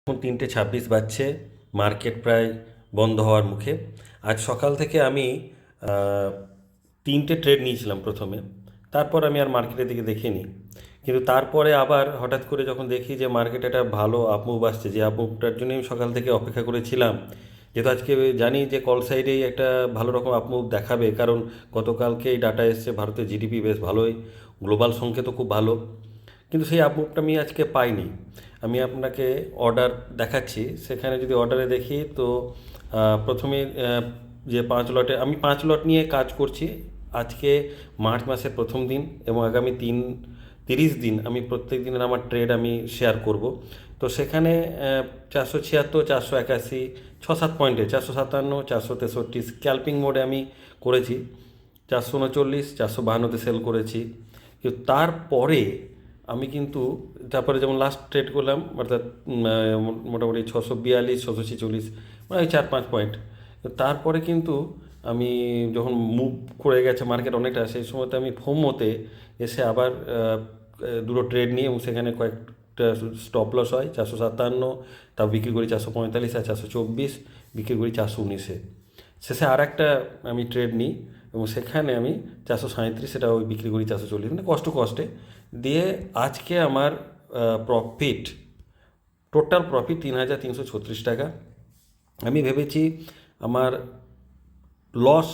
এখন 3:26 বাজছে, মার্কেট প্রায় বন্ধ হওয়ার মুখে। আজ সকাল থেকে আমি আহ, 3টে ট্রেড নিয়েছিলাম প্রথমে। তারপর আমি আর মার্কেটের দিকে দেখিনি, কিন্তু তারপরে আবার হঠাৎ করে যখন দেখি যে মার্কেটে একটা ভালো আপমুভ আসছে, যে আপমুভটার জন্য আমি সকাল থেকে অপেক্ষা করেছিলাম। যেহেতু আজকে জানি যে কল সাইডেই একটা ভালো রকম আপমুভ দেখাবে, কারণ গতকালকে এই ডাটা এসছে, ভারতের জিডিপি বেশ ভালোই, গ্লোবাল সংকেতও খুব ভালো। কিন্তু সেই আপমুভটা আমি আজকে পাইনি। আমি আপনাকে অর্ডার দেখাচ্ছি, সেখানে যদি অর্ডারে দেখি তো প্রথমে যে 5 লটে আমি 5 লট নিয়ে কাজ করছি। আজকে মার্চ মাসের প্রথম দিন এবং আগামী 30 দিন আমি প্রত্যেক দিনের আমার ট্রেড আমি শেয়ার করব। তো সেখানে 476, 481, 6-7 পয়েন্টে 457, 463 স্ক্যাল্পিং মোডে আমি করেছি। 439, 452তে সেল করেছি। কিন্তু তারপরে আমি কিন্তু তারপরে যেমন লাস্ট ট্রেড করলাম, অর্থাৎ মোটামুটি 642, 646, মানে ওই 4-5 পয়েন্ট। তারপরে কিন্তু আমি যখন মুভ করে গেছে মার্কেট অনেকটা, সেই সময়তে আমি ফোমোতে এসে আবার দুটো ট্রেড নিই এবং সেখানে কয়েকটা স্টপ লস হয়। 457, তাও বিক্রি করি 445, আর 424 বিক্রি করি 419-এ। শেষে আর একটা আমি ট্রেড নিই এবং সেখানে আমি 437, সেটা ওই বিক্রি করি 440, মানে কষ্টে দিয়ে আজকে আমার প্রফিট, টোটাল প্রফিট 3,336 টাকা। আমি ভেবেছি আমার লস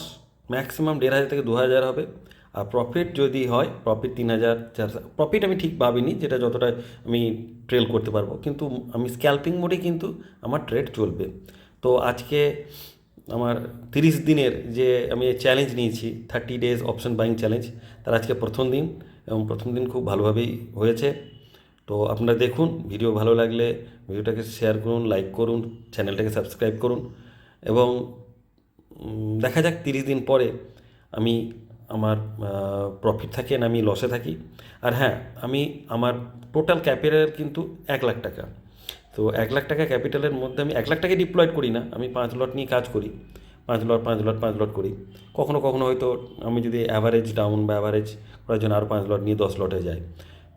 ম্যাক্সিমাম 1,500 থেকে 2,000 হবে, আর প্রফিট যদি হয় প্রফিট 3,400। প্রফিট আমি ঠিক ভাবিনি, যেটা যতটা আমি ট্রেল করতে পারবো, কিন্তু আমি স্ক্যাল্পিং মোডে কিন্তু আমার ট্রেড চলবে। তো আজকে আমার 30 দিনের যে আমি চ্যালেঞ্জ নিয়েছি, 30 days অপশন বাইং চ্যালেঞ্জ, তার আজকে প্রথম দিন এবং প্রথম দিন খুব ভালোভাবেই হয়েছে। তো আপনারা দেখুন, ভিডিও ভালো লাগলে ভিডিওটাকে শেয়ার করুন, লাইক করুন, চ্যানেলটাকে সাবস্ক্রাইব করুন এবং দেখা যাক 30 দিন পরে আমি আমার প্রফিট থাকি না আমি লসে থাকি। আর হ্যাঁ, আমি আমার টোটাল ক্যাপিটাল কিন্তু 1,00,000 টাকা। তো 1,00,000 টাকা ক্যাপিটালের মধ্যে আমি 1,00,000 টাকা ডিপ্লয়েড করি না, আমি 5 লট নিয়ে কাজ করি। 5 লট 5 লট 5 লট করি। কখনো কখনো হয়তো আমি যদি অ্যাভারেজ ডাউন বা অ্যাভারেজ করার জন্য আরও 5 লট নিয়ে 10 লটে যাই।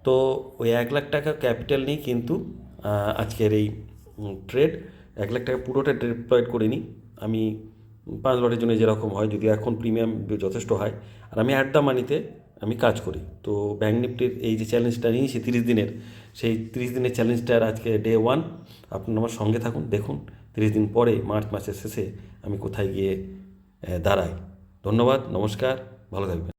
তো ওই 1,00,000 টাকা ক্যাপিটাল নিয়ে কিন্তু আজকের এই ট্রেড। 1,00,000 টাকা পুরোটা ডিপ্লয়েড করিনি আমি। 5 লটের জন্য যেরকম হয়, যদি এখন প্রিমিয়াম যথেষ্ট হয়, আর আমি অ্যাট দ্য মানিতে আমি কাজ করি। তো ব্যাঙ্ক নিফটির এই যে চ্যালেঞ্জটা নিয়েছি 30 দিনের, সেই 30 দিনের চ্যালেঞ্জটার আজকে ডে 1। আপনারা আমার সঙ্গে থাকুন, দেখুন 30 দিন পরে মার্চ মাসের শেষে আমি কোথায় গিয়ে দাঁড়াই। ধন্যবাদ, নমস্কার, ভালো থাকবেন।